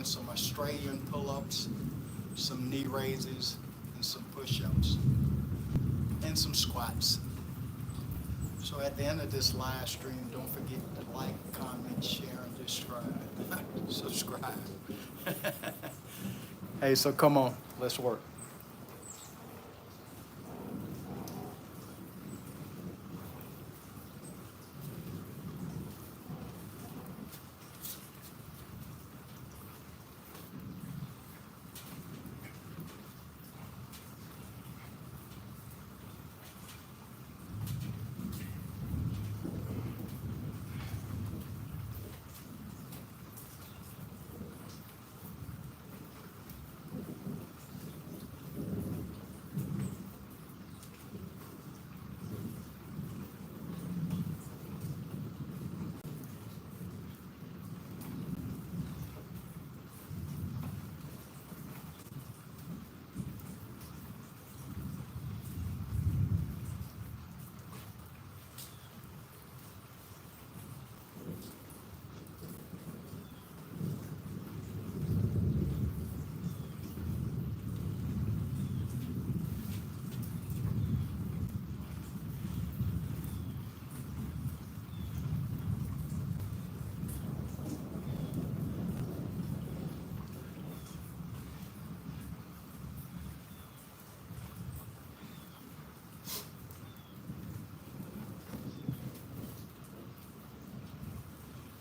doing some Australian pull-ups, some knee raises, and some push-ups, and some squats. So at the end of this live stream, don't forget to like, comment, share, and subscribe. Hey, so come on, let's work.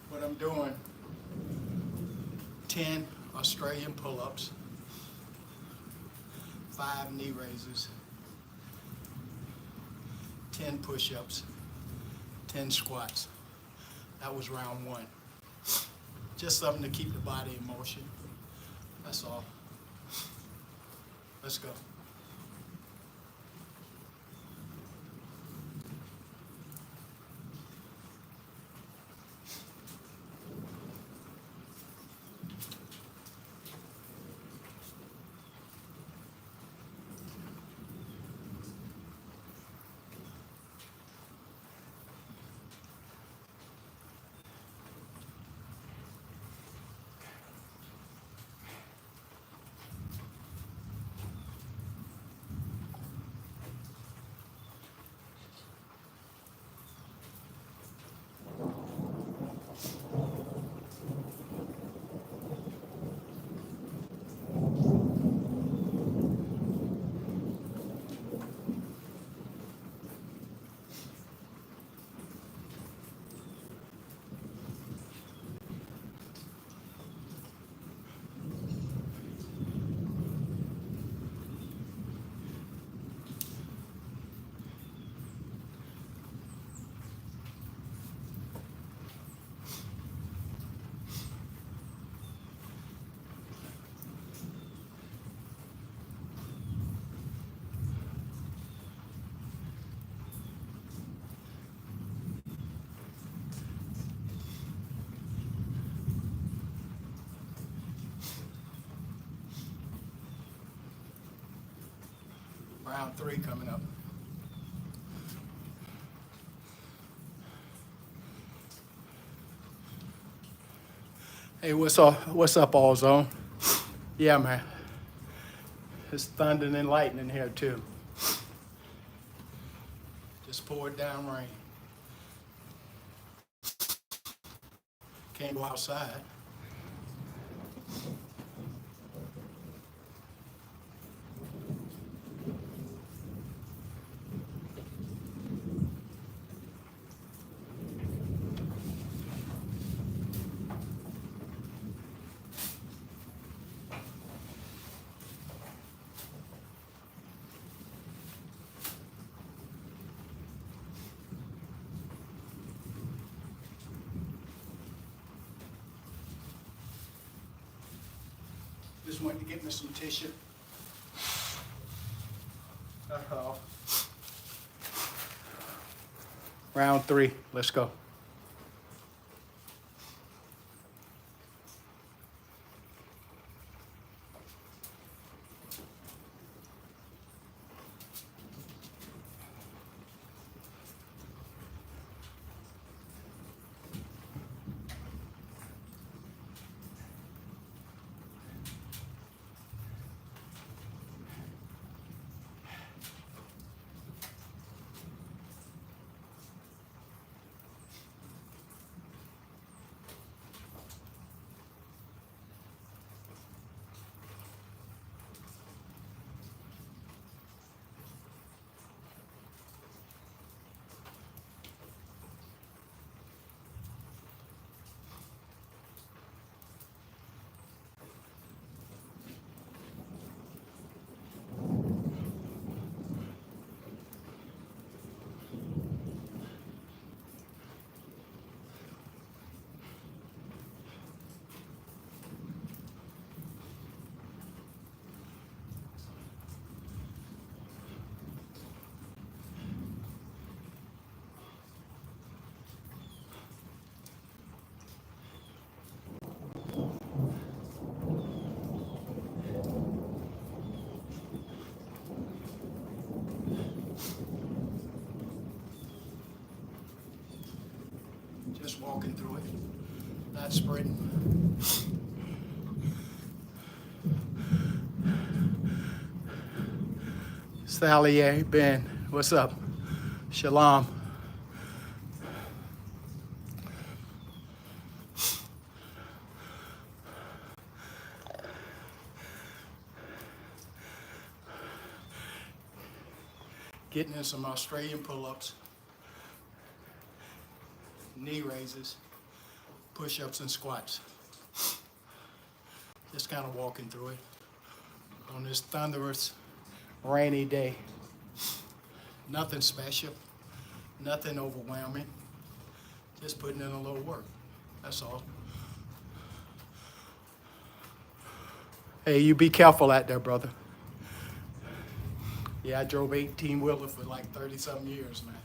What I'm doing, 10 Australian pull-ups, 5 knee raises, 10 push-ups, 10 squats. That was round 1. Just something to keep the body in motion. That's all. Let's go. Round 3 coming up. Hey, what's up, all zone? Yeah, man. It's thunder and lightning here too. Just poured down rain. Can't go outside. Just went to get me some tissue. Uh-oh. Round 3, let's go. Not spreading. Sally, Ben, what's up? Shalom. Getting in some Australian pull-ups, knee raises, push-ups and squats. Just kind of walking through it on this thunderous, rainy day. Nothing special, nothing overwhelming, just putting in a little work, that's all. Hey, you be careful out there, brother. Yeah, I drove 18-wheeler for like 30-something years, man.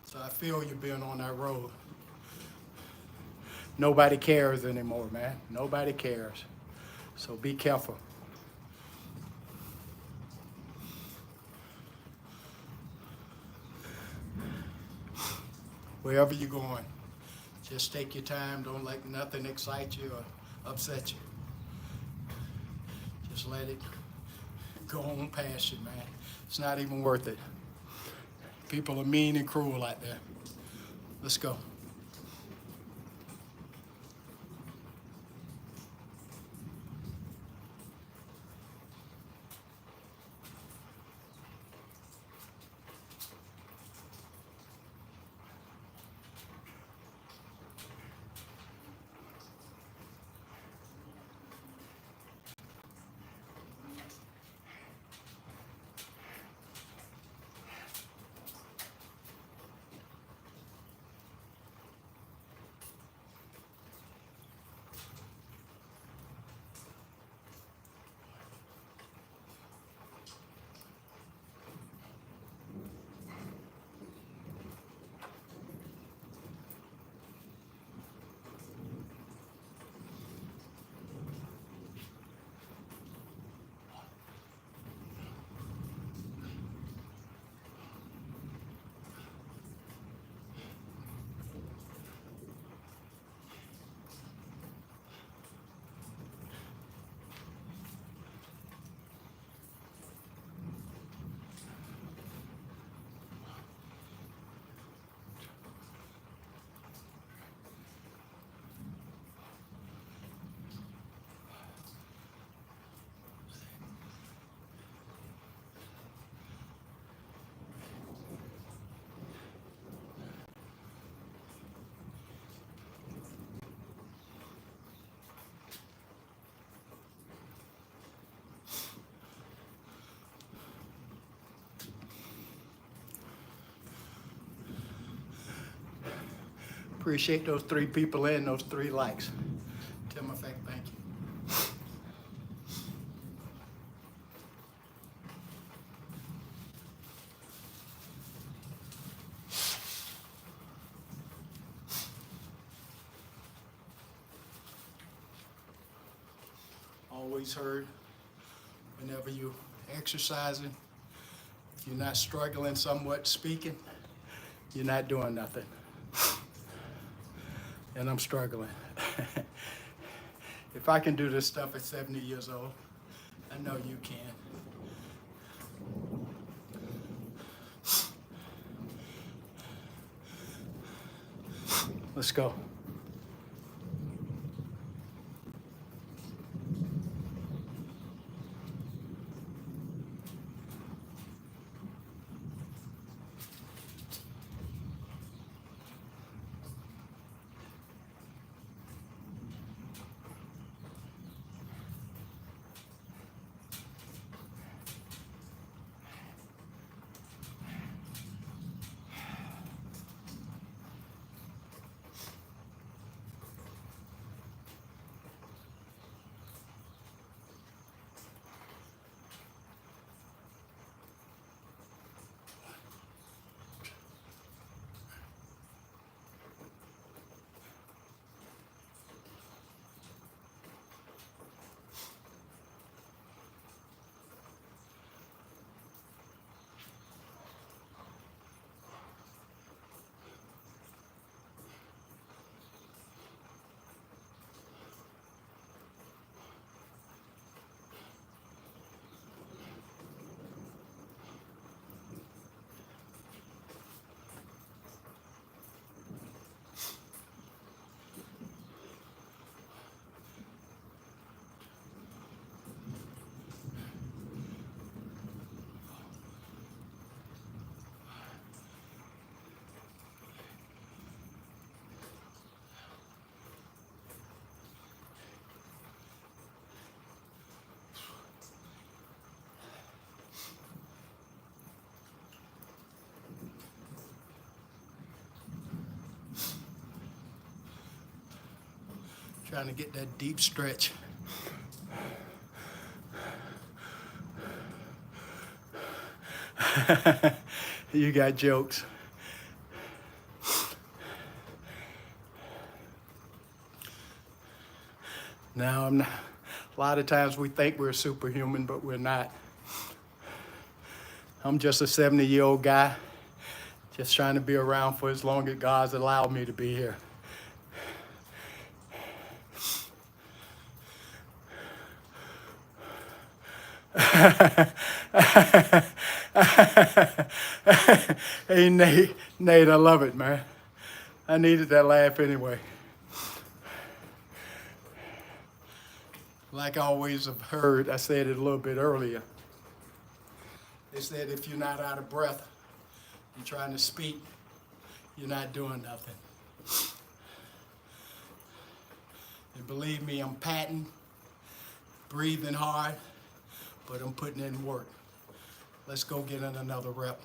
So I feel you being on that road. Nobody cares anymore, man. Nobody cares. So be careful. Wherever you're going, just take your time. Don't let nothing excite you or upset you. Just let it go on past you, man. It's not even worth it. People are mean and cruel out there. Let's go. Appreciate those 3 people and those 3 likes. TimEFECT, thank you. Always heard, whenever you exercising, if you're not struggling somewhat speaking, you're not doing nothing. And I'm struggling. If I can do this stuff at 70 years old, I know you can. Let's go. Trying to get that deep stretch. You got jokes. Now, I'm not, a lot of times we think we're superhuman, but we're not. I'm just a 70-year-old guy, just trying to be around for as long as God's allowed me to be here. Hey, Nate, I love it, man. I needed that laugh anyway. Like I always have heard, I said it a little bit earlier. They said if you're not out of breath, you're trying to speak, you're not doing nothing. And believe me, I'm panting, breathing hard, but I'm putting in work. Let's go get in another rep.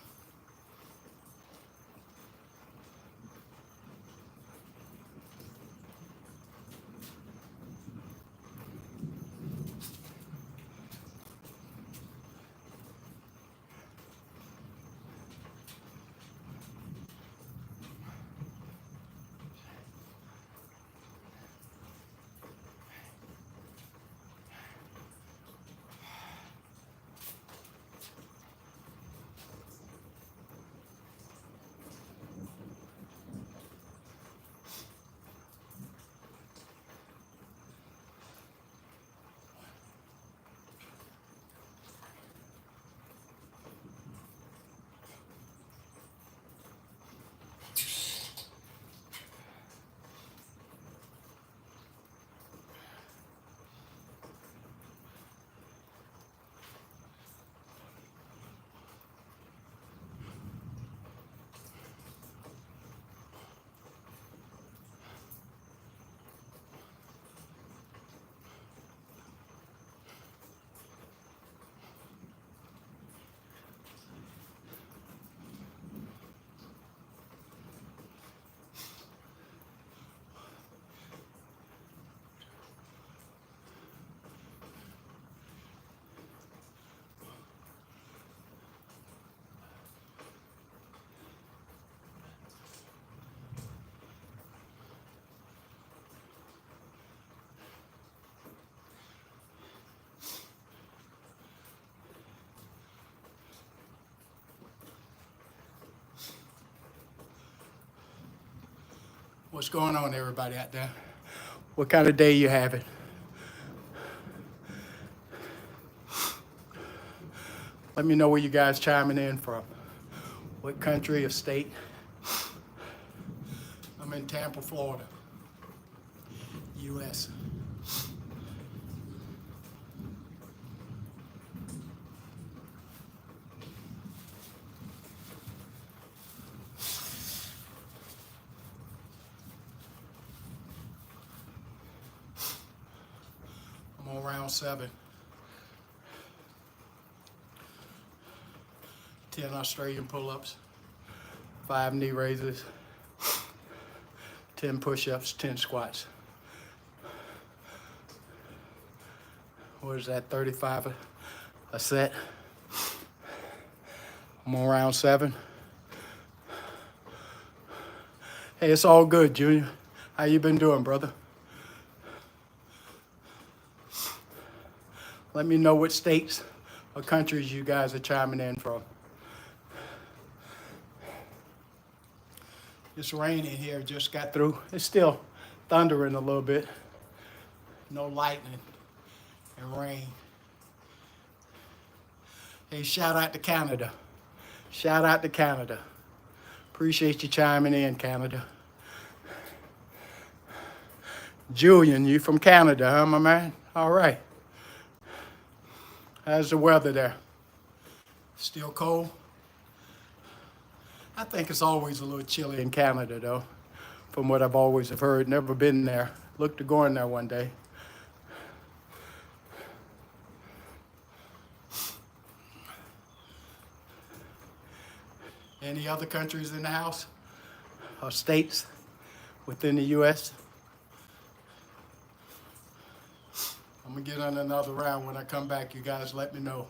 What's going on, everybody out there? What kind of day you having? Let me know where you guys chiming in from. What country or state? I'm in Tampa, Florida, U.S. I'm on round 7. 10 Australian pull-ups, 5 knee raises, 10 push-ups, 10 squats. What is that, 35 a set? I'm on round 7. Hey, it's all good, Junior. How you been doing, brother? Let me know what states or countries you guys are chiming in from. It's raining here, just got through. It's still thundering a little bit. No lightning and rain. Hey, shout out to Canada. Shout out to Canada. Appreciate you chiming in, Canada. Julian, you from Canada, huh, my man? All right. How's the weather there? Still cold? I think it's always a little chilly in Canada, though, from what I've always have heard. Never been there. Look to going there one day. Any other countries in the house or states within the U.S.? I'm gonna get on another round. When I come back, you guys let me know.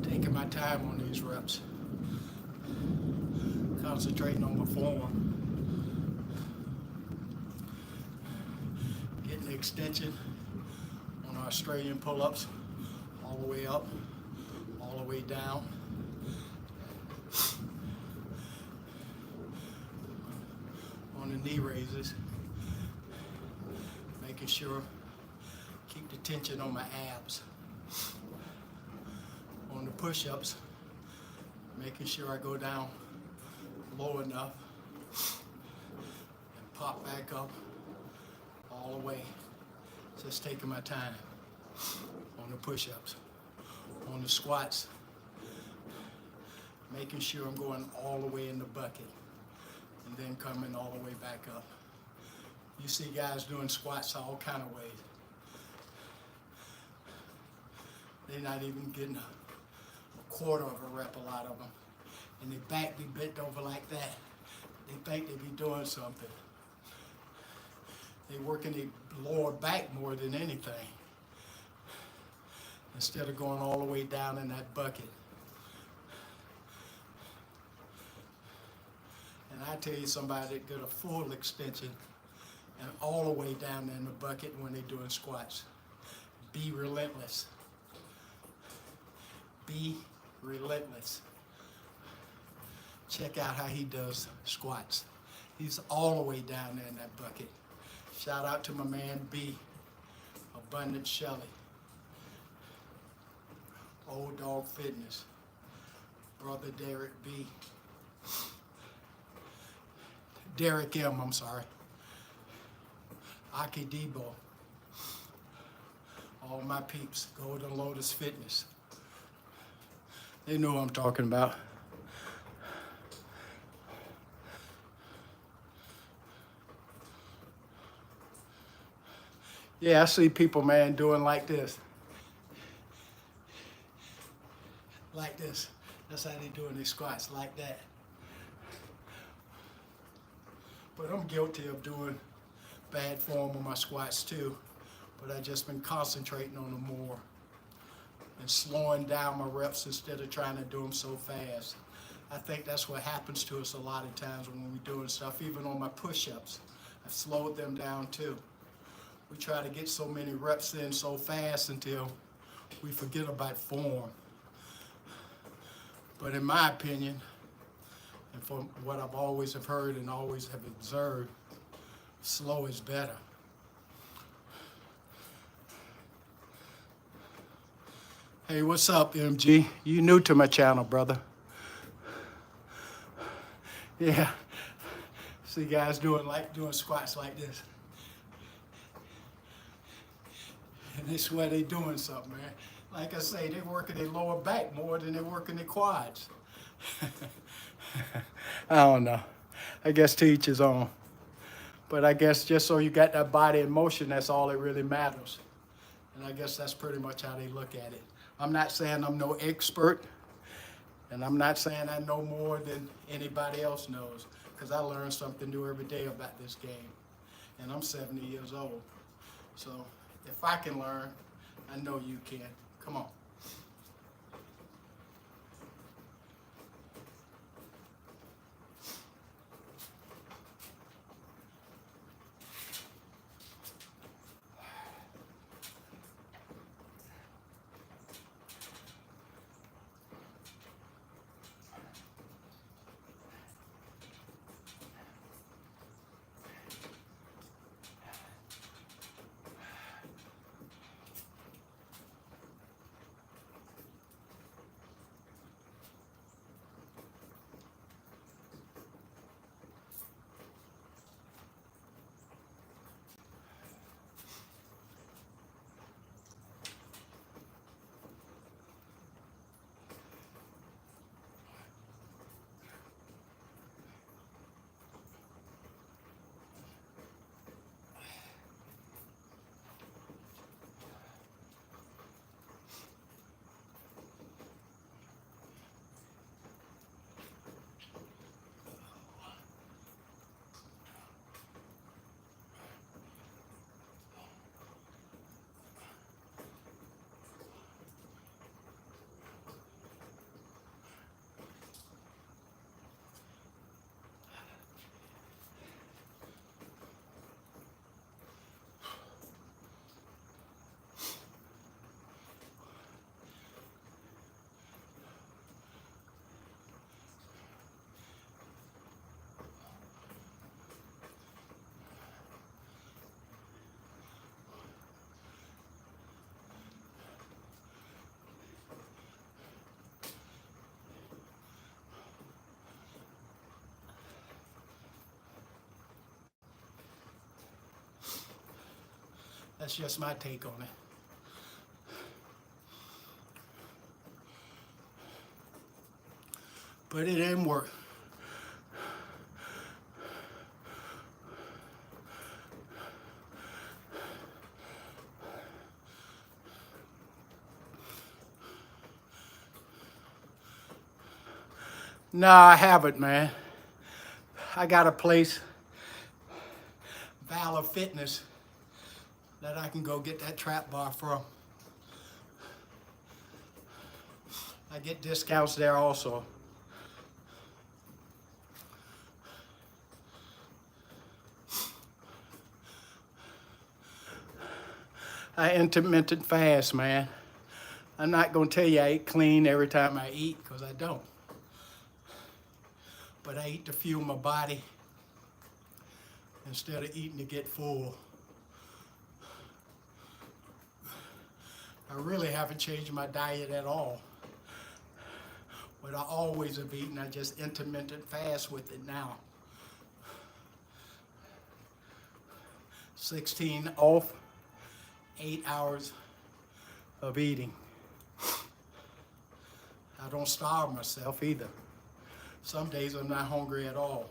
Taking my time on these reps, concentrating on the form, getting the extension on our Australian pull-ups, all the way up, all the way down. On the knee raises, making sure keep the tension on my abs. On the push-ups, making sure I go down low enough and pop back up all the way. Just taking my time on the push-ups. On the squats, making sure I'm going all the way in the bucket and then coming all the way back up. You see guys doing squats all kind of ways. They're not even getting a quarter of a rep, a lot of them. And their back be bent over like that. They think they be doing something. They working their lower back more than anything, instead of going all the way down in that bucket. And I tell you, somebody that get a full extension and all the way down in the bucket when they're doing squats. Be relentless. Be relentless. Check out how he does squats. He's all the way down there in that bucket. Shout out to my man B, Abundant Shelley. Old Dog Fitness. Brother Derek B. Derek M, I'm sorry. Aki Debo. All my peeps. Golden Lotus Fitness. They know what I'm talking about. Yeah, I see people, man, doing like this. Like this. That's how they doing these squats, like that. But I'm guilty of doing bad form on my squats too. But I just been concentrating on them more and slowing down my reps instead of trying to do them so fast. I think that's what happens to us a lot of times when we're doing stuff. Even on my push-ups, I've slowed them down too. We try to get so many reps in so fast until we forget about form. But in my opinion, And from what I've always have heard and always have observed, slow is better. Hey, what's up, MG? You new to my channel, brother. Yeah. See guys doing squats like this. And they swear they doing something, man. Like I say, they working their lower back more than they're working their quads. I don't know. I guess to each his own. But I guess just so you got that body in motion, that's all that really matters. And I guess that's pretty much how they look at it. I'm not saying I'm no expert, and I'm not saying I know more than anybody else knows, because I learn something new every day about this game. And I'm 70 years old. So if I can learn, I know you can. Come on. That's just my take on it. But it didn't work. No, I haven't, man. I got a place, Valor Fitness, that I can go get that trap bar from. I get discounts there also. I intermittent fast, man. I'm not gonna tell you I eat clean every time I eat, because I don't. But I eat to fuel my body instead of eating to get full. I really haven't changed my diet at all. What I always have eaten, I just intermittent fast with it now. 16 off, 8 hours of eating. I don't starve myself either. Some days I'm not hungry at all.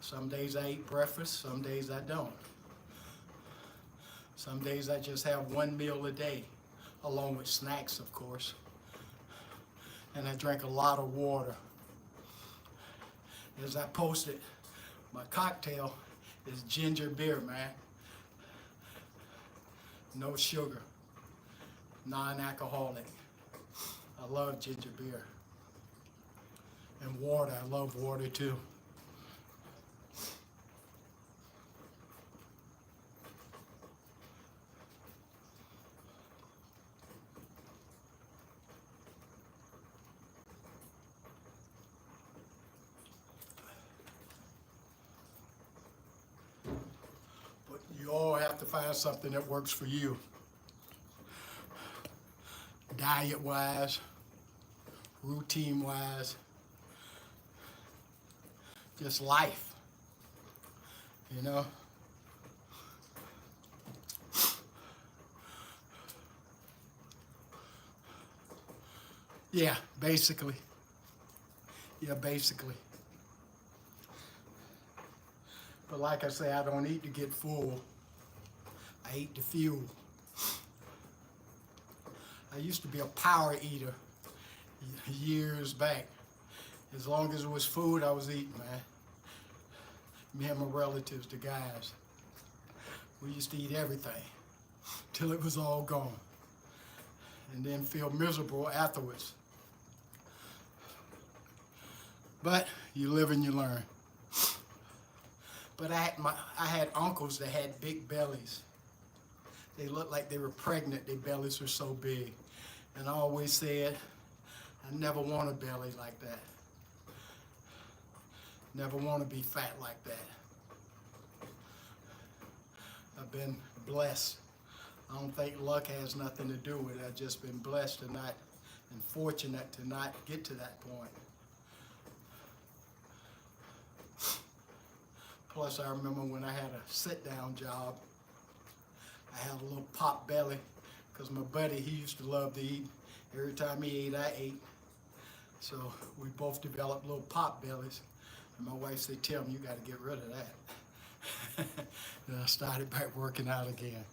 Some days I eat breakfast, some days I don't. Some days I just have one meal a day, along with snacks, of course. And I drink a lot of water. As I posted, my cocktail is ginger beer, man. No sugar, non-alcoholic. I love ginger beer. And water, I love water too. find something that works for you. Diet-wise, routine-wise, just life, you know? Yeah, basically. Yeah, basically. But like I say, I don't eat to get full. I eat to fuel. I used to be a power eater years back. As long as it was food, I was eating, man. Me and my relatives, the guys, we used to eat everything till it was all gone, and then feel miserable afterwards. But you live and you learn. But I had uncles that had big bellies. They looked like they were pregnant. Their bellies were so big. And I always said, I never want a belly like that. Never want to be fat like that. I've been blessed. I don't think luck has nothing to do with it. I've just been blessed and fortunate to not get to that point. Plus, I remember when I had a sit-down job, I had a little pop belly because my buddy, he used to love to eat. Every time he ate, I ate. So we both developed little pop bellies. And my wife said, Tim, you got to get rid of that. Then I started back working out again.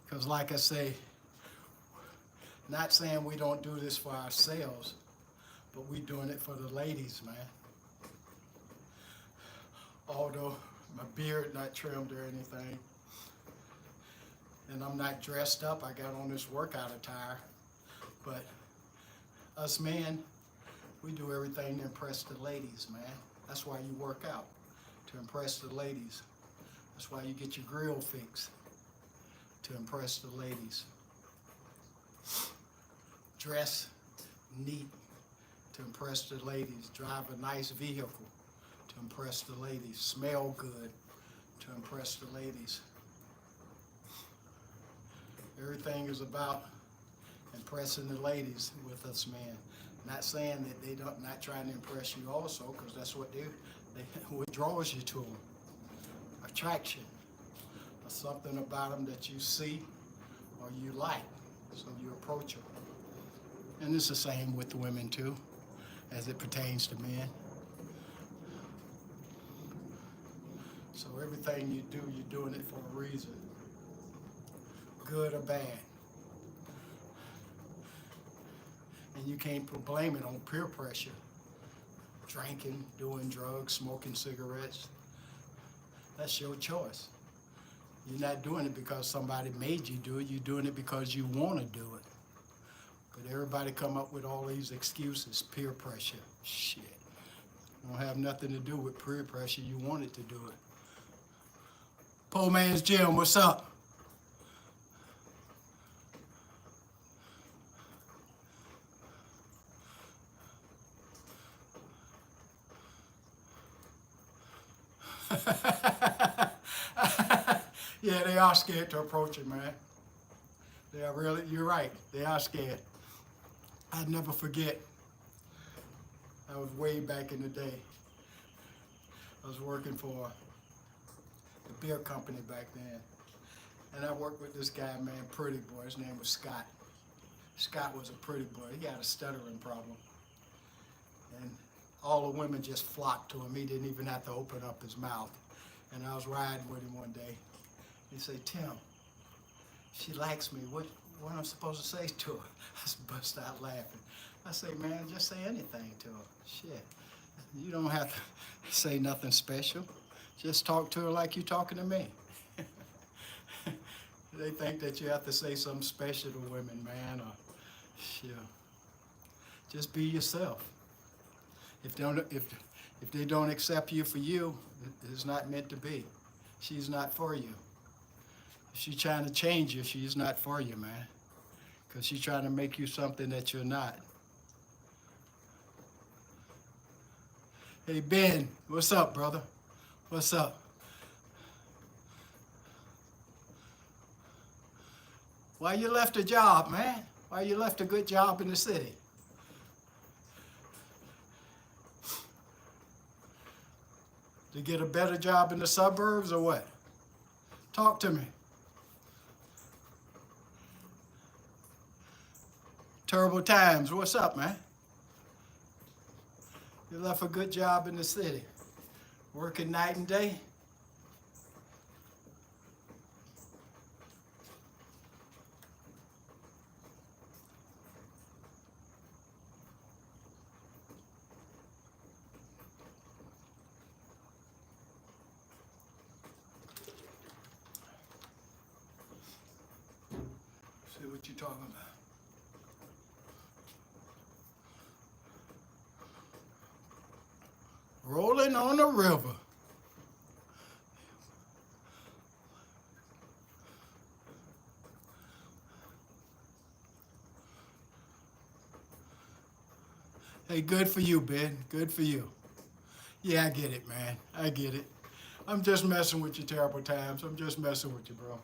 Because like I say, not saying we don't do this for ourselves, but we're doing it for the ladies, man. Although my beard not trimmed or anything, and I'm not dressed up, I got on this workout attire, but us men, we do everything to impress the ladies, man. That's why you work out, to impress the ladies. That's why you get your grill fixed, to impress the ladies. Dress neat, to impress the ladies. Drive a nice vehicle, to impress the ladies. Smell good, to impress the ladies. Everything is about impressing the ladies with us men. Not saying that they don't, not trying to impress you also, because that's what what draws you to them. Attraction, or something about them that you see or you like, so you approach them. And it's the same with the women too, as it pertains to men. So everything you do, you're doing it for a reason, good or bad. And you can't blame it on peer pressure. Drinking, doing drugs, smoking cigarettes. That's your choice. You're not doing it because somebody made you do it. You're doing it because you want to do it. But everybody come up with all these excuses. Peer pressure. Shit. Don't have nothing to do with peer pressure. You wanted to do it. Poor Man's Gym, what's up? Yeah, they are scared to approach it, man. They are really, you're right, they are scared. I'd never forget, I was way back in the day. I was working for the beer company back then. And I worked with this guy, man, pretty boy, his name was Scott. Scott was a pretty boy, he had a stuttering problem. And all the women just flocked to him. He didn't even have to open up his mouth. And I was riding with him one day. He said, Tim, she likes me. What am I supposed to say to her? I just bust out laughing. I say, man, just say anything to her. Shit. You don't have to say nothing special. Just talk to her like you're talking to me. They think that you have to say something special to women, man. Or, shit. Just be yourself. If they don't accept you for you, it's not meant to be. She's not for you. If she's trying to change you, she's not for you, man. Because she's trying to make you something that you're not. Hey, Ben, what's up, brother? What's up? Why you left a job, man? Why you left a good job in the city? To get a better job in the suburbs or what? Talk to me. Terrible times. What's up, man? You left a good job in the city. Working night and day. See what you're talking about. Rolling on the river. Hey, good for you, Ben. Good for you. Yeah, I get it, man. I get it. I'm just messing with your terrible times. I'm just messing with you, bro.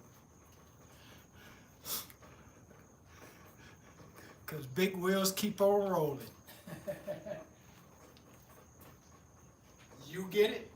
Because big wheels keep on rolling. You get it?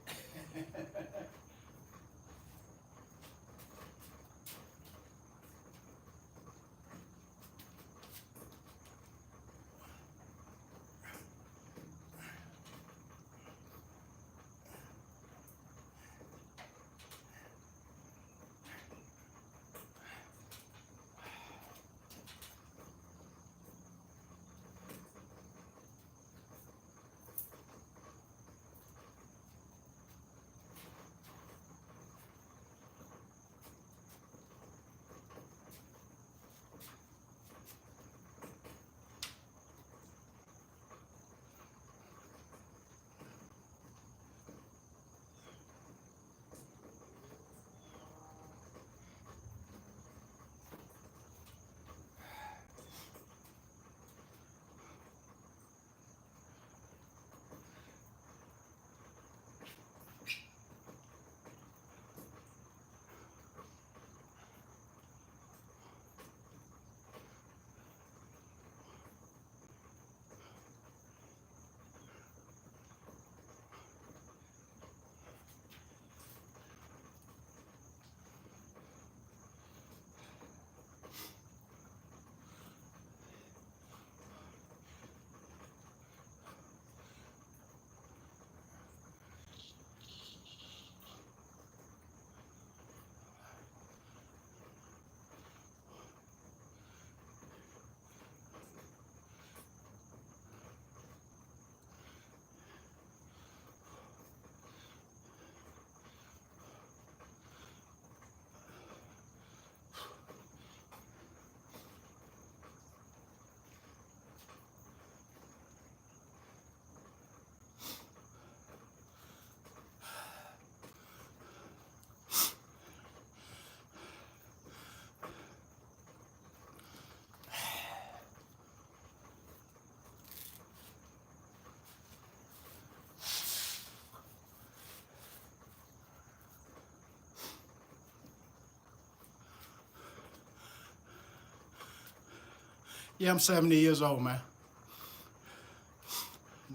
Yeah, I'm 70 years old, man.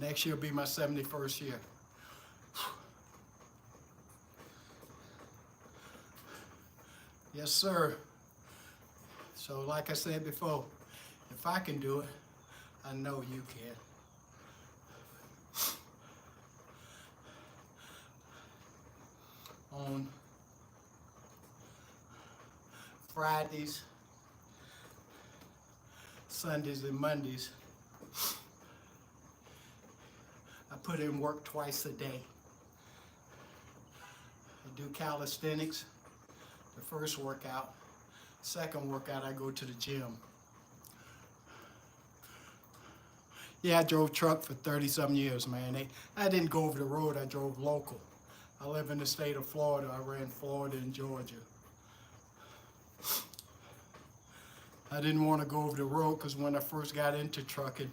Next year will be my 71st year. Yes, sir. So like I said before, if I can do it, I know you can. On Fridays, Sundays, and Mondays, I put in work twice a day. I do calisthenics, the first workout. Second workout, I go to the gym. Yeah, I drove truck for 30-some years, man. I didn't go over the road, I drove local. I live in the state of Florida. I ran Florida and Georgia. I didn't want to go over the road because when I first got into trucking,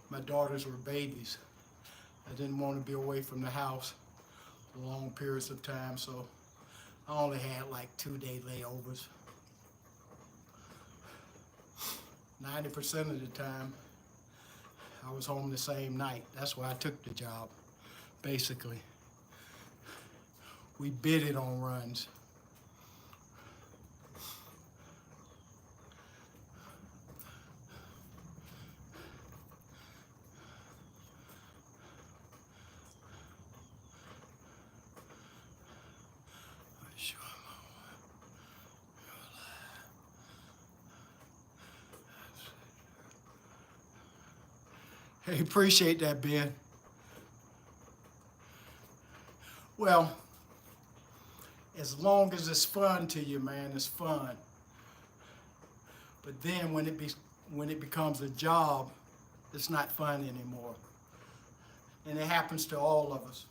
my daughters were babies. I didn't want to be away from the house for long periods of time, so I only had like 2-day layovers. 90% of the time, I was home the same night. That's why I took the job, basically. We bid it on runs. Hey, appreciate that, Ben. Well, as long as it's fun to you, man, it's fun. But then when it becomes a job, it's not fun anymore. And it happens to all of us.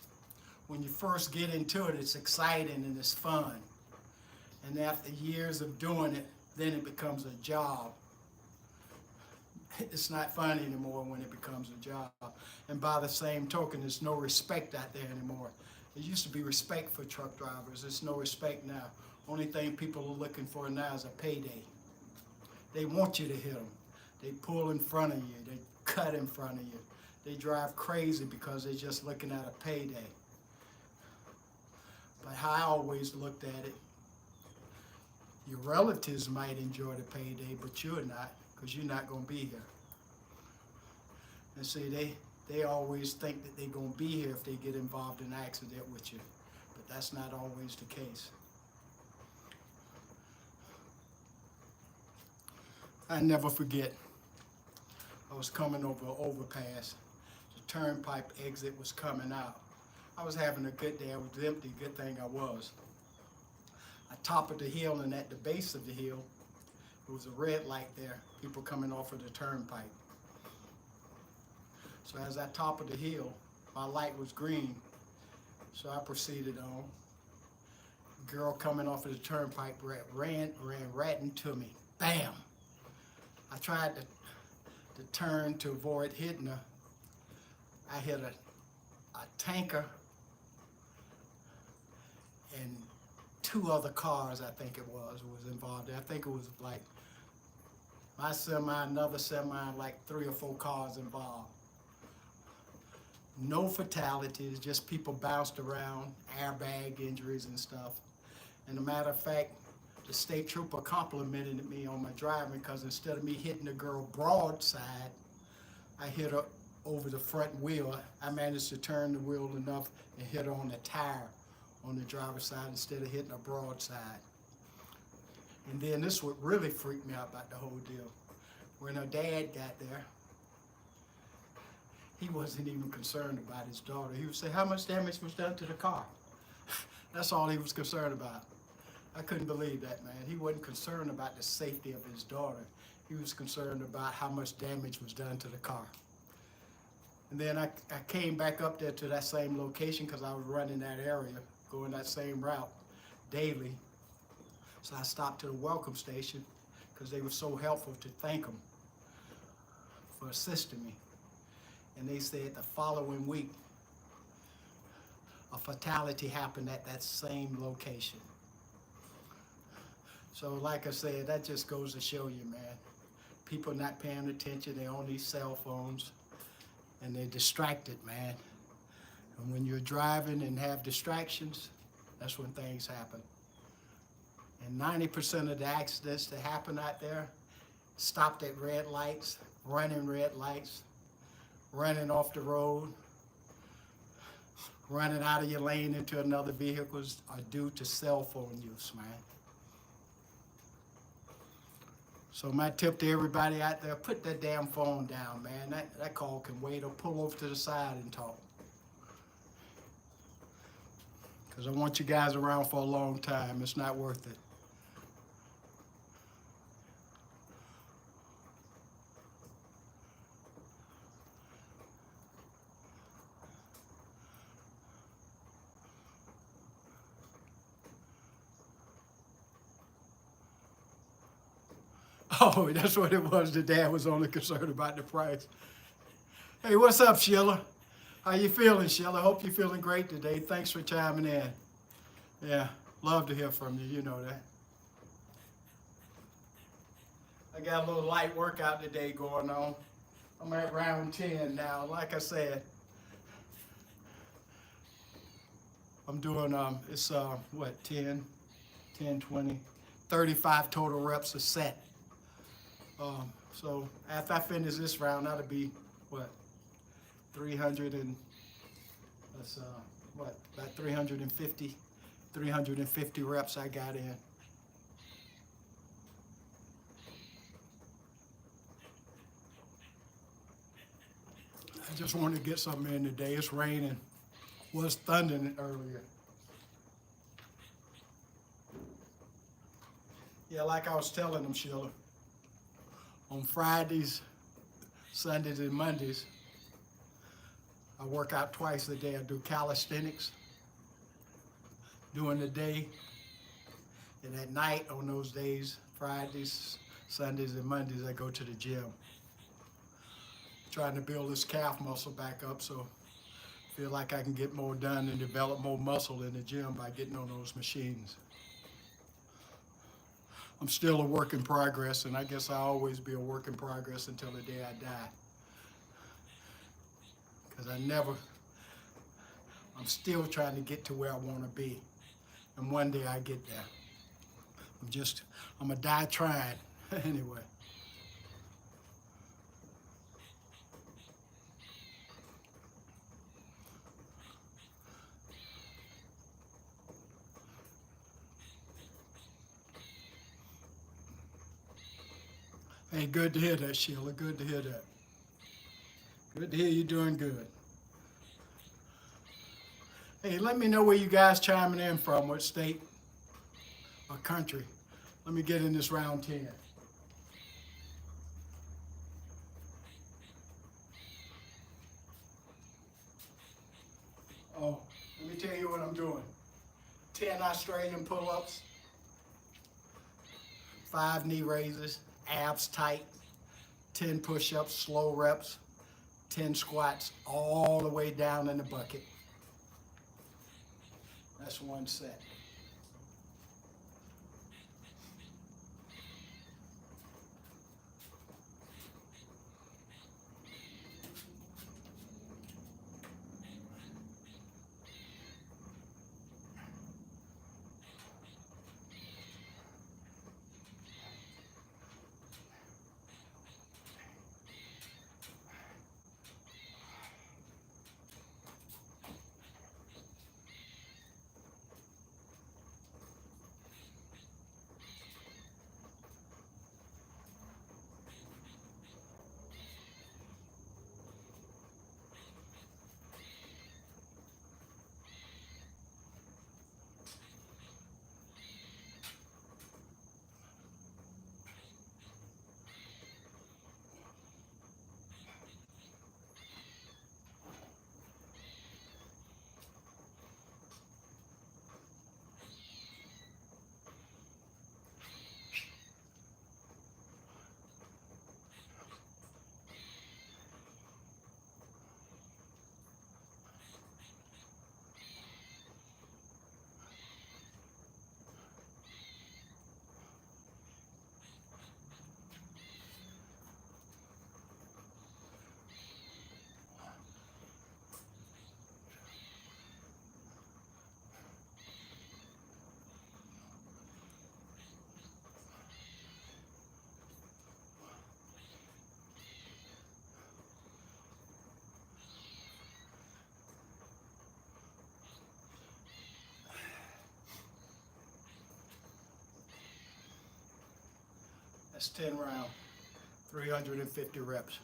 When you first get into it, it's exciting and it's fun. And after years of doing it, then it becomes a job. It's not fun anymore when it becomes a job. And by the same token, there's no respect out there anymore. There used to be respect for truck drivers. There's no respect now. Only thing people are looking for now is a payday. They want you to hit them. They pull in front of you. They cut in front of you. They drive crazy because they're just looking at a payday. But how I always looked at it, your relatives might enjoy the payday, but you're not, because you're not going to be here. And see, they always think that they're going to be here if they get involved in an accident with you. But that's not always the case. I never forget, I was coming over an overpass. The turnpike exit was coming out. I was having a good day. I was empty. Good thing I was. I top of the hill, and at the base of the hill, there was a red light there. People coming off of the turnpike. So as I top of the hill, my light was green. So I proceeded on. Girl coming off of the turnpike ran right into me. Bam! I tried to turn to avoid hitting her. I hit a tanker and two other cars, I think it was involved. I think it was like my semi, another semi, like 3 or 4 cars involved. No fatalities, just people bounced around, airbag injuries and stuff. And a matter of fact, the state trooper complimented me on my driving because instead of me hitting the girl broadside, I hit her over the front wheel. I managed to turn the wheel enough and hit her on the tire on the driver's side instead of hitting her broadside. And then this would really freak me out about the whole deal. When her dad got there, he wasn't even concerned about his daughter. He would say, how much damage was done to the car? That's all he was concerned about. I couldn't believe that, man. He wasn't concerned about the safety of his daughter. He was concerned about how much damage was done to the car. And then I came back up there to that same location because I was running that area, going that same route daily. So I stopped to the welcome station because they were so helpful to thank them for assisting me. And they said the following week, a fatality happened at that same location. So like I said, that just goes to show you, man, people not paying attention, they're on these cell phones, and they're distracted, man. And when you're driving and have distractions, that's when things happen. And 90% of the accidents that happen out there stopped at red lights, running red lights, running off the road, running out of your lane into another vehicle are due to cell phone use, man. So my tip to everybody out there, put that damn phone down, man. That call can wait, or pull over to the side and talk. Because I want you guys around for a long time. It's not worth it. Oh, that's what it was. The dad was only concerned about the price. Hey, what's up, Sheila? How you feeling, Sheila? Hope you're feeling great today. Thanks for chiming in. Yeah, love to hear from you. You know that. I got a little light workout today going on. I'm at round 10 now. Like I said, I'm doing, it's what, 10, 20, 35 total reps a set. So after I finish this round, that'll be what, 300 and, that's what, about 350 reps I got in. I just wanted to get something in today. It's raining. Was thundering earlier. Yeah, like I was telling them, Sheila, on Fridays, Sundays, and Mondays, I work out twice a day. I do calisthenics during the day, and at night on those days, Fridays, Sundays, and Mondays, I go to the gym. Trying to build this calf muscle back up, so I feel like I can get more done and develop more muscle in the gym by getting on those machines. I'm still a work in progress, and I guess I'll always be a work in progress until the day I die. Because I'm still trying to get to where I want to be. And one day I get there. I'm gonna die trying anyway. Hey, good to hear that, Sheila. Good to hear that. Good to hear you doing good. Hey, let me know where you guys chiming in from, what state or country. Let me get in this round 10. Oh, let me tell you what I'm doing. 10 Australian pull-ups, 5 knee raises, abs tight, 10 push-ups, slow reps, 10 squats, all the way down in the bucket. That's one set. That's 10 rounds, 350 reps.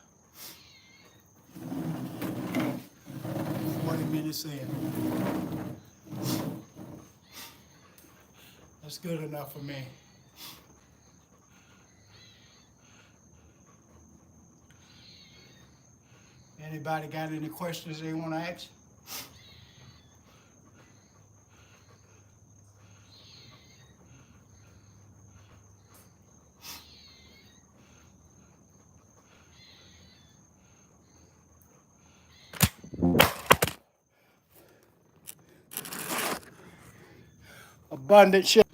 40 minutes in. That's good enough for me. Anybody got any questions they want to ask? Abundant shit.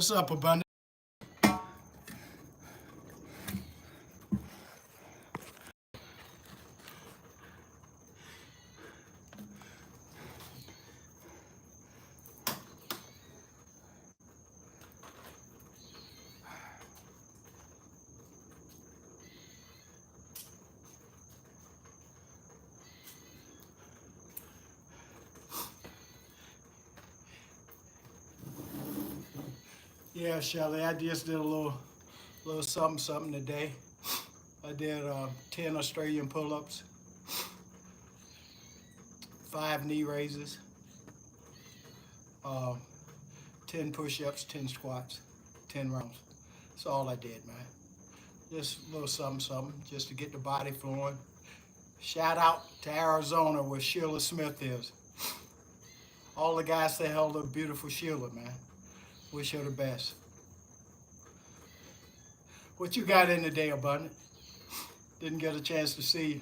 What's up, Abundant? Yeah, Shelly, I just did a little something today. I did 10 Australian pull-ups, 5 knee raises, uh, 10 push-ups, 10 squats, 10 rounds. That's all I did, man. Just a little something, just to get the body flowing. Shout out to Arizona, where Sheila Smith is. All the guys say hello to beautiful Sheila, man. Wish her the best. What you got in today, Abundant? Didn't get a chance to see you.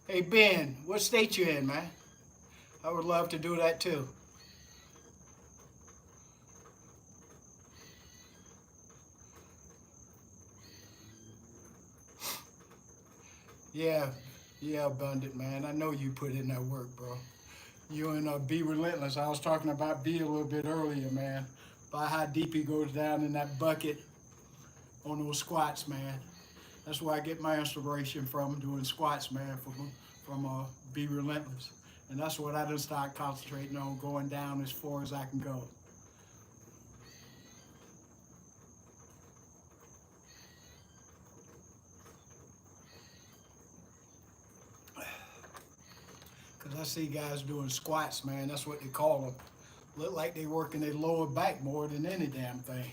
Hey, Ben, what state you in, man? I would love to do that too. Yeah, Abundant, man. I know you put in that work, bro. You and Be Relentless. I was talking about B a little bit earlier, man. About how deep he goes down in that bucket on those squats, man. That's where I get my inspiration from, doing squats, man, from Be Relentless. And that's what I just start concentrating on, going down as far as I can go. Because I see guys doing squats, man. That's what they call them. Look like they working their lower back more than any damn thing.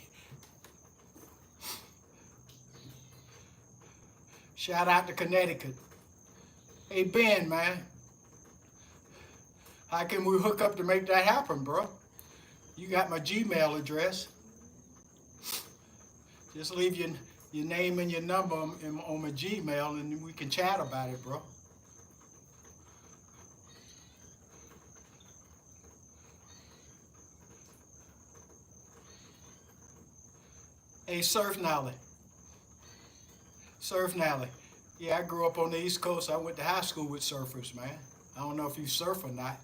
Shout out to Connecticut. Hey, Ben, man. How can we hook up to make that happen, bro? You got my Gmail address. Just leave your name and your number on my Gmail, and we can chat about it, bro. Hey, Surf Nally. Surf Nally. Yeah, I grew up on the East Coast. I went to high school with surfers, man. I don't know if you surf or not.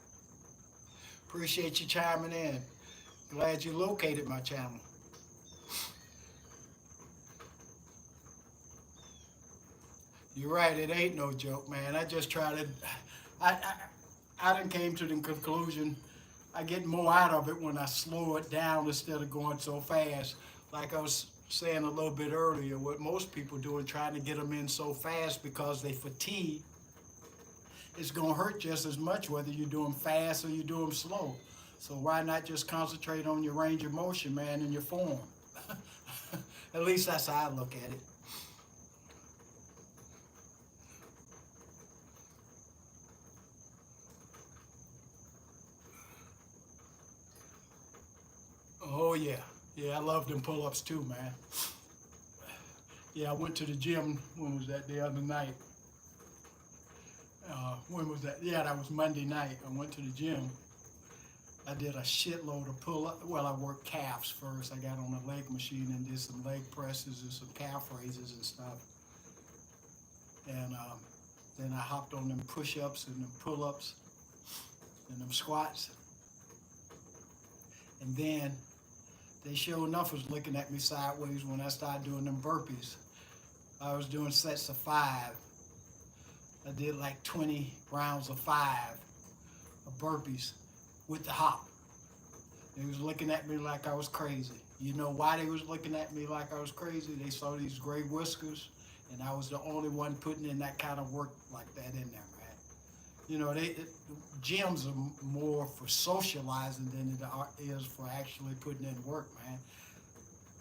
Appreciate you chiming in. Glad you located my channel. You're right, it ain't no joke, man. I just try to, I done came to the conclusion I get more out of it when I slow it down instead of going so fast. Like I was saying a little bit earlier, what most people do is trying to get them in so fast because they fatigue. It's gonna hurt just as much whether you do them fast or you do them slow. So why not just concentrate on your range of motion, man, and your form? At least that's how I look at it. Oh yeah, yeah, I love them pull-ups too, man. Yeah, I went to the gym, when was that, the other night? When was that? Yeah, that was Monday night. I went to the gym. I did a shitload of pull-ups. Well, I worked calves first. I got on a leg machine and did some leg presses and some calf raises and stuff. And then I hopped on them push-ups and them pull-ups and them squats. And then they sure enough was looking at me sideways when I started doing them burpees. I was doing sets of 5. I did like 20 rounds of 5 of burpees with the hop. They was looking at me like I was crazy. You know why they was looking at me like I was crazy? They saw these gray whiskers, and I was the only one putting in that kind of work like that in there, man. You know, gyms are more for socializing than it is for actually putting in work, man.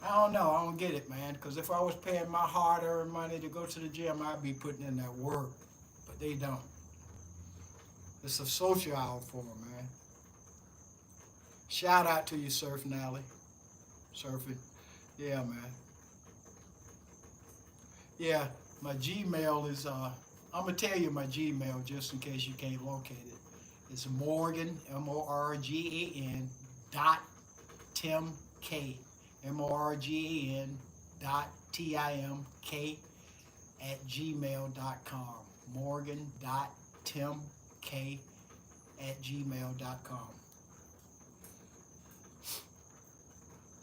I don't know. I don't get it, man. Because if I was paying my hard-earned money to go to the gym, I'd be putting in that work. But they don't. It's a social hour for them, man. Shout out to you, Surf Nally. Surfing. Yeah, man. Yeah, my Gmail is I'm gonna tell you my Gmail just in case you can't locate it. It's Morgan, Morgan dot Tim K, Morgan dot TIMK at gmail.com. Morgan dot Tim K at gmail.com.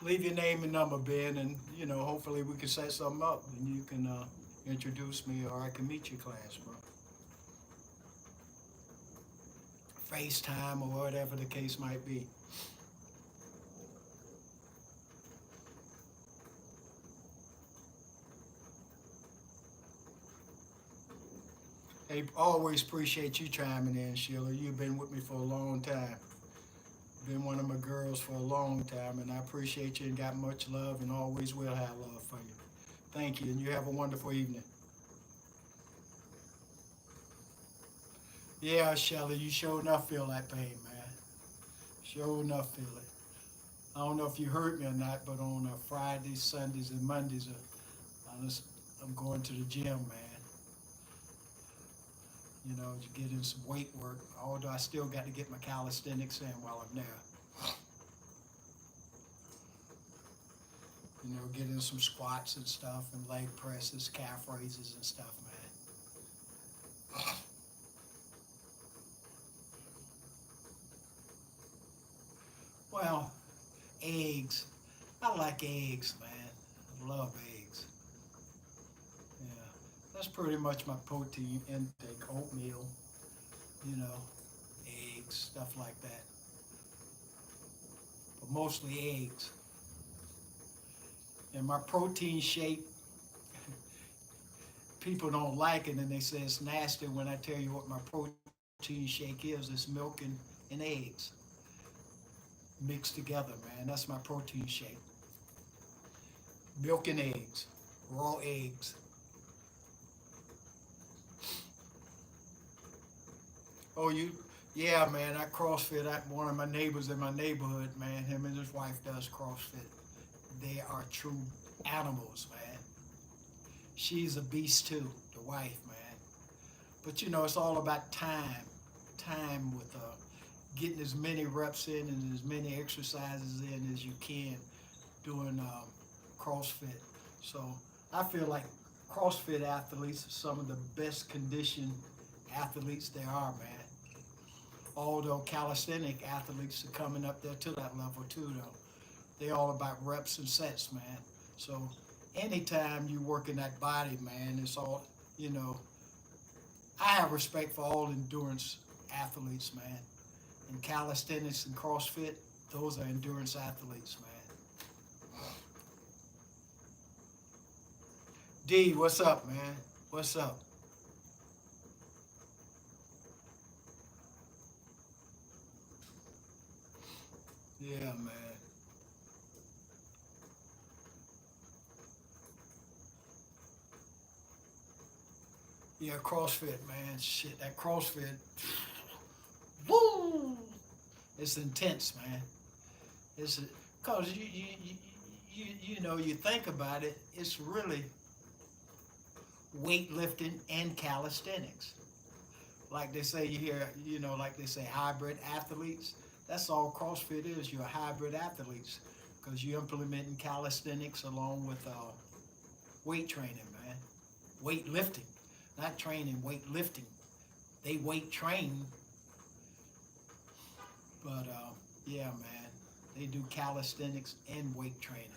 Leave your name and number, Ben, and hopefully we can set something up and you can introduce me or I can meet your class, bro. FaceTime or whatever the case might be. Hey, always appreciate you chiming in, Sheila. You've been with me for a long time. Been one of my girls for a long time, and I appreciate you and got much love and always will have love for you. Thank you, and you have a wonderful evening. Yeah, Shelly, you sure enough feel that pain, man. Sure enough feel it. I don't know if you heard me or not, but on Fridays, Sundays, and Mondays, I'm going to the gym, man. To get in some weight work, although I still got to get my calisthenics in while I'm there. Get in some squats and stuff and leg presses, calf raises and stuff, man. Well, eggs. I like eggs, man. I love eggs. Yeah, that's pretty much my protein intake. Oatmeal, you know, eggs, stuff like that. But mostly eggs. And my protein shake, people don't like it and they say it's nasty when I tell you what my protein shake is. It's milk and eggs mixed together, man. That's my protein shake. Milk and eggs, raw eggs. Oh, yeah, man, I CrossFit. One of my neighbors in my neighborhood, man, him and his wife does CrossFit. They are true animals, man. She's a beast too, the wife, man. But it's all about time with getting as many reps in and as many exercises in as you can doing CrossFit. So I feel like CrossFit athletes are some of the best conditioned athletes there are, man. Although calisthenic athletes are coming up there to that level too, though. They're all about reps and sets, man. So anytime you work in that body, man, it's all, I have respect for all endurance athletes, man. And calisthenics and CrossFit, those are endurance athletes, man. D, what's up, man? What's up? Yeah, man. Yeah, CrossFit, man. Shit, that CrossFit, woo! It's intense, man. It's because you think about it, it's really weightlifting and calisthenics. Like they say, you hear, like they say, hybrid athletes. That's all CrossFit is. You're hybrid athletes because you're implementing calisthenics along with weight training, man. Weight lifting, not training, weight lifting. They weight train, but yeah, man. They do calisthenics and weight training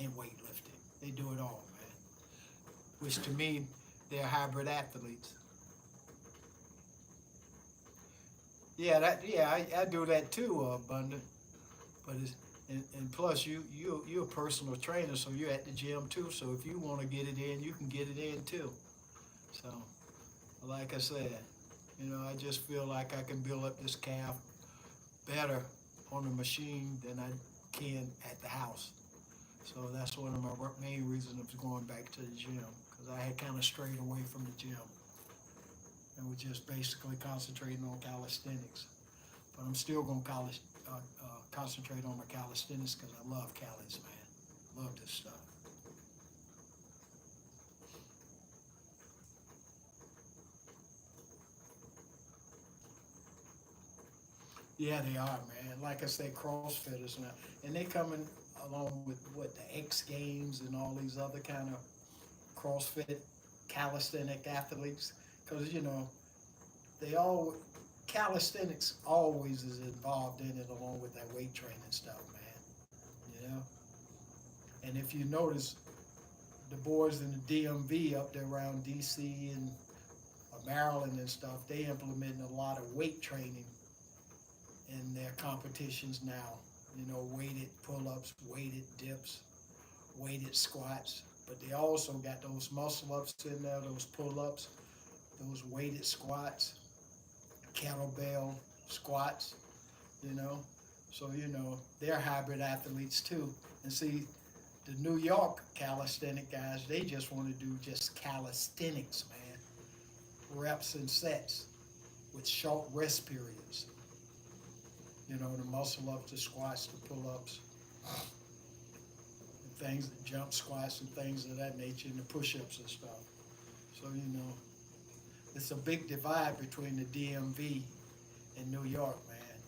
and weightlifting. They do it all, man. Which to me, they're hybrid athletes. Yeah, I do that too, Abundant. But and plus you're a personal trainer, so you're at the gym too. So if you want to get it in, you can get it in too. So, like I said, I just feel like I can build up this calf better on the machine than I can at the house. So that's one of my main reasons of going back to the gym because I had kind of strayed away from the gym and was just basically concentrating on calisthenics. But I'm still going to concentrate on my calisthenics because I love calis, man. Love this stuff. Yeah, they are, man. Like I say, CrossFitters now, and they coming along with what the X Games and all these other kind of CrossFit calisthenic athletes, because they all calisthenics always is involved in it along with that weight training stuff, man. You know, and if you notice, the boys in the DMV up there around DC and Maryland and stuff, they implementing a lot of weight training in their competitions now. Weighted pull-ups, weighted dips, weighted squats. But they also got those muscle ups in there, those pull-ups, those weighted squats, kettlebell squats, you know. So, they're hybrid athletes too. And see, the New York calisthenic guys, they just want to do just calisthenics, man. Reps and sets with short rest periods. The muscle ups, the squats, the pull ups, and things, the jump squats and things of that nature, and the push ups and stuff. So, it's a big divide between the DMV and New York, man.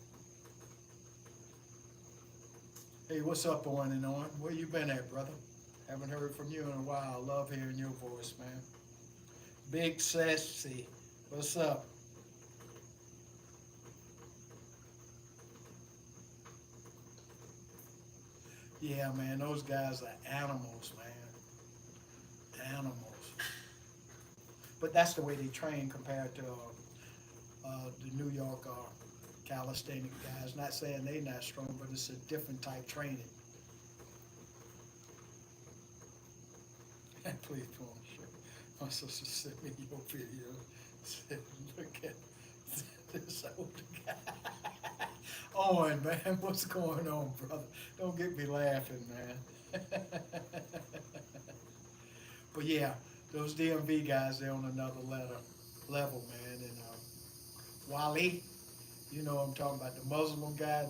Hey, what's up, on and on? Where you been at, brother? Haven't heard from you in a while. Love hearing your voice, man. Big Sassy, what's up? Yeah, man, those guys are animals, man. Animals. But that's the way they train compared to the New York calisthenic guys. Not saying they not strong, but it's a different type training. Please don't show. My sister sent me your video. Said, look at this old guy. Owen, man, what's going on, brother? Don't get me laughing, man. But yeah, those DMV guys, they're on another level, man. And Wally, I'm talking about the Muslim guy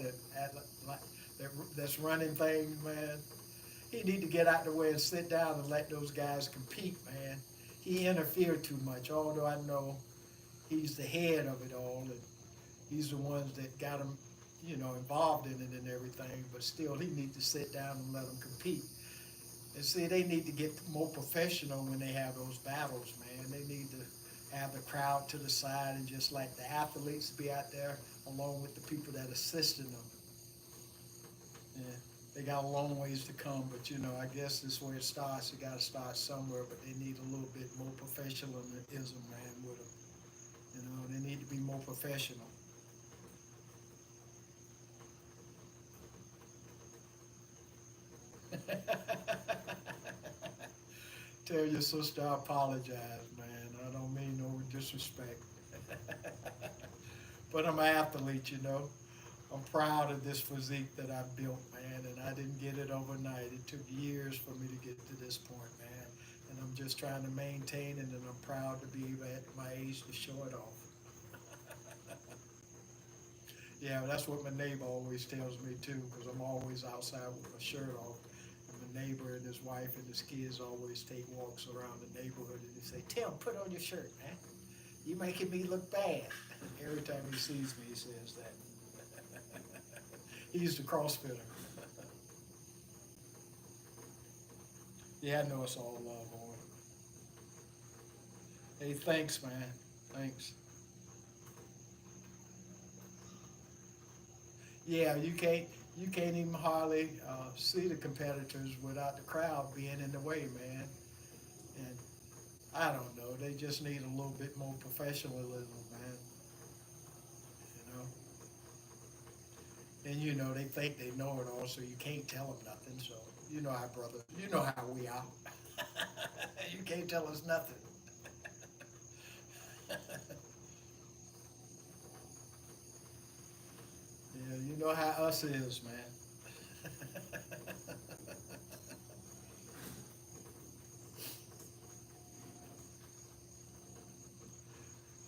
that's running things, man. He need to get out the way and sit down and let those guys compete, man. He interfered too much, although I know he's the head of it all, and he's the ones that got him, involved in it and everything. But still, he need to sit down and let them compete. And see, they need to get more professional when they have those battles, man. They need to have the crowd to the side and just let the athletes be out there along with the people that assisting them. Yeah, they got a long ways to come, but I guess this is where it starts. You got to start somewhere, but they need a little bit more professionalism, man, with them. They need to be more professional. Tell your sister I apologize, man. I don't mean no disrespect. But I'm an athlete, I'm proud of this physique that I built, man, and I didn't get it overnight. It took years for me to get to this point, man. And I'm just trying to maintain it, and I'm proud to be at my age to show it off. Yeah, that's what my neighbor always tells me too, because I'm always outside with my shirt off. And my neighbor and his wife and his kids always take walks around the neighborhood, and they say, "Tim, put on your shirt, man. You making me look bad." Every time he sees me, he says that. He's the CrossFitter. Yeah, I know it's all love, boy. Hey, thanks, man. Thanks. Yeah, you can't even hardly see the competitors without the crowd being in the way, man. And I don't know, they just need a little bit more professionalism, man. You know, and they think they know it all, so you can't tell them nothing. So how brothers, how we are. You can't tell us nothing. Yeah, you know how us is, man.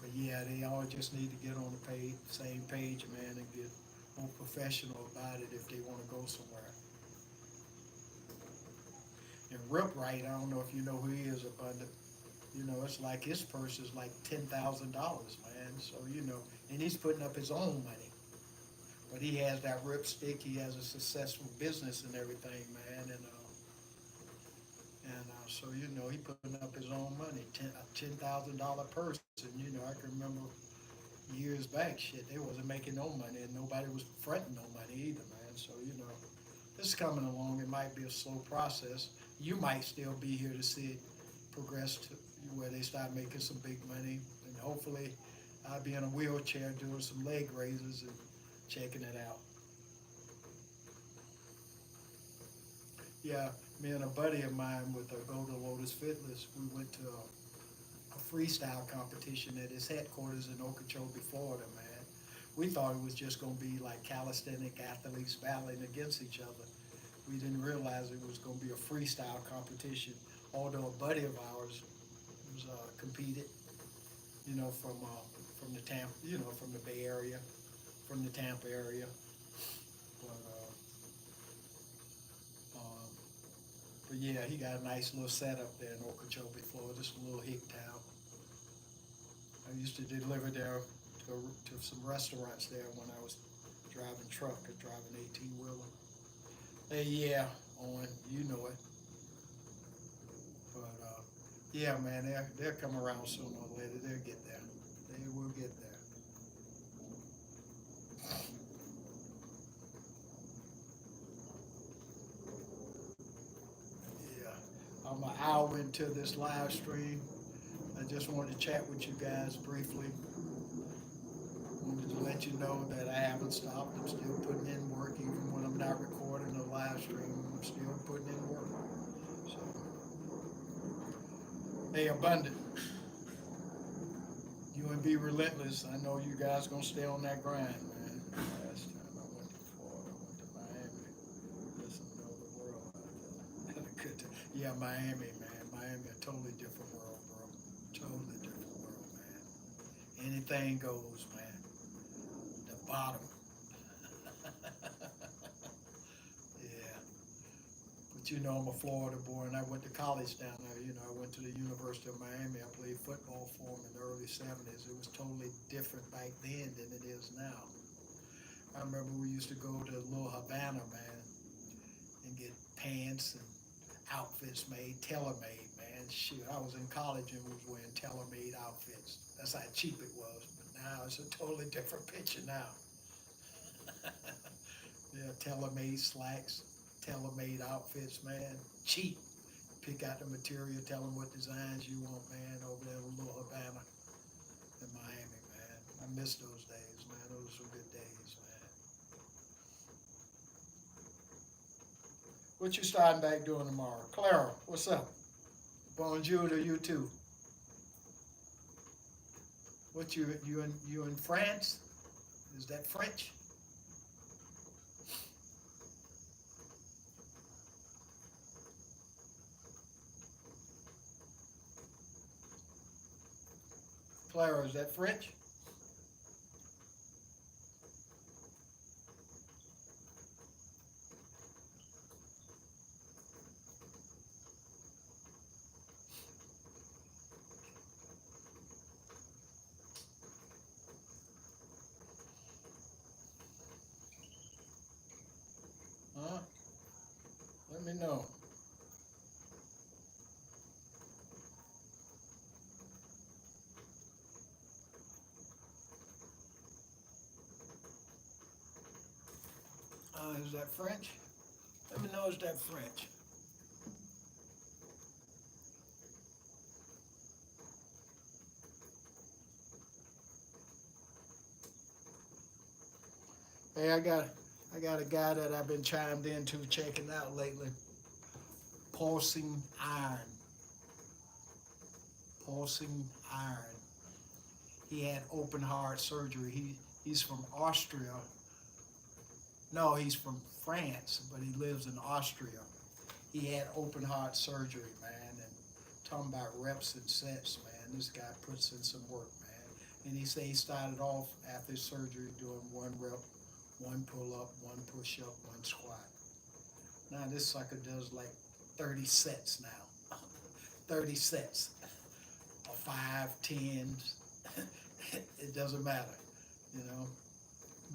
But yeah, they all just need to get on the same page, man, and get more professional about it if they want to go somewhere. And Rip Wright, I don't know if you know who he is, Abundant. It's like his purse is like $10,000, man. So and he's putting up his own money. he has that ripstick. He has a successful business and everything, man. So he putting up his own money, a $10,000 person. I can remember years back, shit, they wasn't making no money, and nobody was fronting no money either, man. So it's coming along. It might be a slow process. You might still be here to see it progress to where they start making some big money, and hopefully, I'll be in a wheelchair doing some leg raises and checking it out. Yeah, me and a buddy of mine with Go to Lotus Fitness, we went to a freestyle competition at his headquarters in Okeechobee, Florida, man. We thought it was just going to be like calisthenic athletes battling against each other. We didn't realize it was going to be a freestyle competition. Although a buddy of ours was competed, from the Tampa, from the Bay Area, from the Tampa area. But um, but yeah, he got a nice little setup there in Okeechobee, Florida, just a little hick town. I used to deliver there to some restaurants there when I was driving truck or driving 18-wheeler. Hey, yeah, Owen, you know it. But yeah, man, they'll come around sooner or later. They'll get there. They will get there. Yeah, I'm an hour into this live stream. I just wanted to chat with you guys briefly. Wanted to let you know that I haven't stopped. I'm still putting in work, even when I'm not recording a live stream. I'm still putting in work. So, hey, Abundant, you and be relentless. I know you guys gonna stay on that grind, man. Last time I went to Florida, I went to Miami. Listen to the world out there. Good yeah, Miami, man. Miami, a totally different world, bro. Totally different world, man. Anything goes, man. The bottom. Yeah. But I'm a Florida boy, and I went to college down there. I went to the University of Miami. I played football for them in the early 70s. It was totally different back then than it is now. I remember we used to go to Little Havana, man, and get pants and outfits made, tailor-made, man. Shoot, I was in college and was wearing tailor-made outfits. That's how cheap it was. But now it's a totally different picture now. Yeah, tailor-made slacks, tailor-made outfits, man. Cheap. Pick out the material, tell them what designs you want, man, over there in Little Havana in Miami, man. I miss those days, man. Those were some good days, man. What you starting back doing tomorrow? Clara, what's up? Bonjour to you too. What you in France? Is that French? Clara, is that French? Huh? Let me know. Is that French? Let me know, is that French? Hey, I got a guy that I've been chimed into checking out lately. Pulsing Iron. Pulsing Iron. He had open heart surgery. He's from Austria. No, he's from France, but he lives in Austria. He had open heart surgery, man, and talking about reps and sets, man. This guy puts in some work, man. And he said he started off after his surgery doing one rep, one pull up, one push up, one squat. Now this sucker does like 30 sets now. 30 sets. Or 5, 10. It doesn't matter, you know.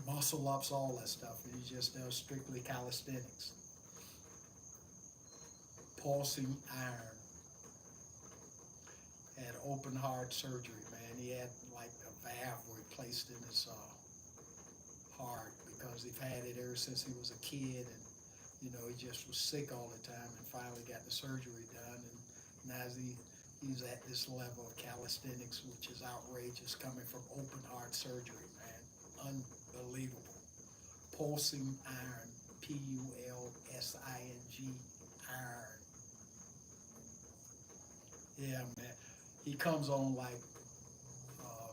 muscle ups, all that stuff. He just does strictly calisthenics. Pulsing iron. Had open heart surgery, man. He had like a valve replaced in his heart because he's had it ever since he was a kid, and he just was sick all the time, and finally got the surgery done, and now he's at this level of calisthenics, which is outrageous, coming from open heart surgery, man. Unbelievable. Pulsing iron, Pulsing, iron. Yeah, man. He comes on like uh,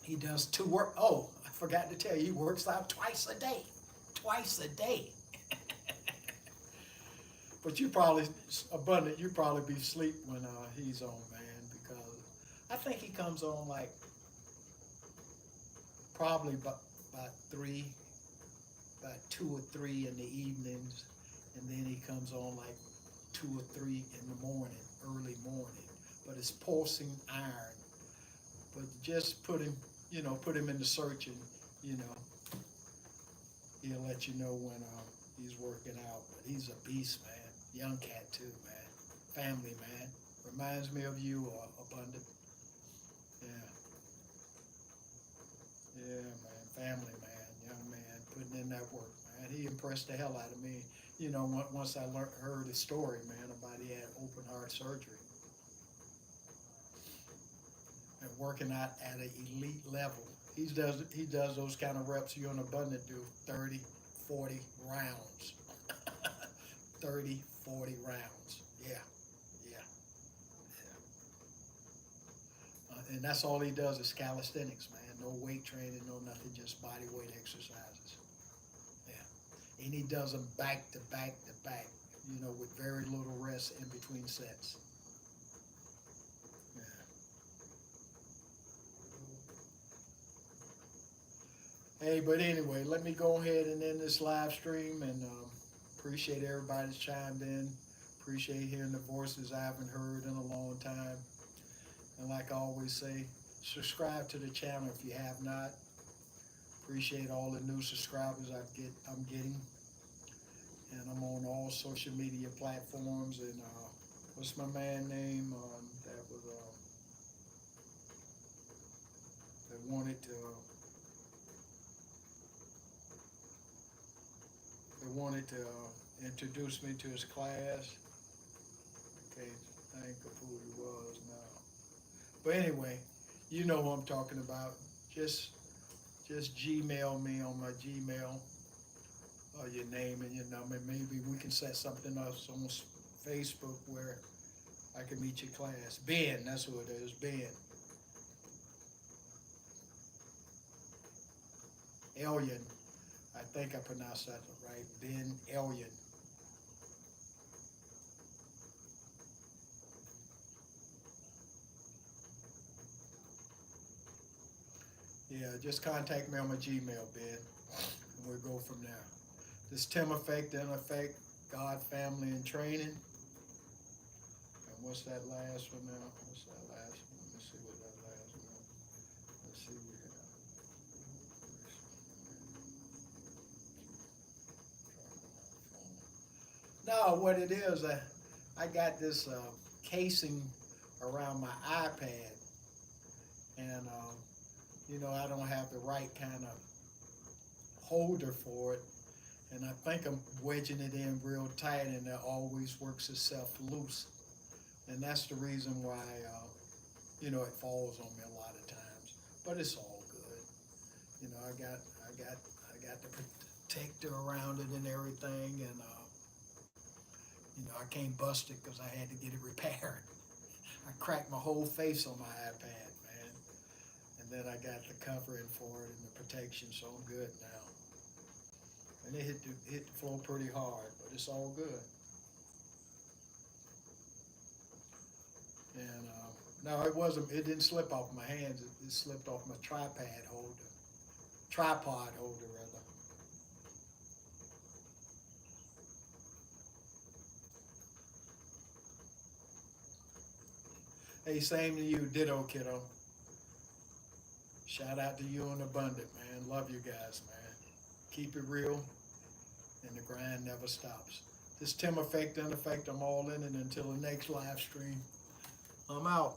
he does two work. Oh, I forgot to tell you, he works out twice a day. Twice a day. But you probably abundant. You probably be asleep when he's on, man, because I think he comes on like probably about three, about 2 or 3 in the evenings, and then he comes on like 2 or 3 in the morning, early morning. But it's pulsing iron. But just put him in the search, and you know, he'll let you know when he's working out. But he's a beast, man. Young cat too, man. Family man. Reminds me of you, Abundant. Yeah. Yeah, man. Family man. Young man. Putting in that work, man. He impressed the hell out of me. Once I heard his story, man, about he had open heart surgery. And working out at an elite level. He does those kind of reps you and Abundant do, 30, 40 rounds. 30, 40 rounds. Yeah, yeah, yeah. And that's all he does is calisthenics, man. No weight training, no nothing, just body weight exercises. Yeah. And he does them back to back to back, with very little rest in between sets. Yeah. Hey, but anyway, let me go ahead and end this live stream, and appreciate everybody's chimed in. Appreciate hearing the voices I haven't heard in a long time. And like I always say, subscribe to the channel if you have not. Appreciate all the new subscribers I'm getting. And I'm on all social media platforms. And what's my man name that was that wanted to introduce me to his class. I can't think of who he was now. But anyway, you know who I'm talking about. Just Gmail me on my Gmail, your name and your number. Maybe we can set something up on Facebook where I can meet your class. Ben, that's who it is, Ben. Ellion. I think I pronounced that right. Ben Ellion. Yeah, just contact me on my Gmail, Ben, and we'll go from there. This TimEFECT, TimEFECT, God, Family, and Training. And what's that last one now? What's that last one? Let me see what that last one. Let's see what we have. No, what it is, I got this casing around my iPad, and I don't have the right kind of holder for it, and I think I'm wedging it in real tight, and it always works itself loose, and that's the reason why it falls on me a lot of times. But it's all good. I got the protector around it and everything, and I can't bust it because I had to get it repaired. I cracked my whole face on my iPad, man. And then I got the covering for it and the protection, so I'm good now. And it hit the floor pretty hard, but it's all good. And no, it wasn't. It didn't slip off my hands. It slipped off my tripod holder, rather. Hey, same to you, ditto, kiddo. Shout out to you and Abundant, man. Love you guys, man. Keep it real, and the grind never stops. This TimEFECT in effect. I'm all in it until the next live stream. I'm out.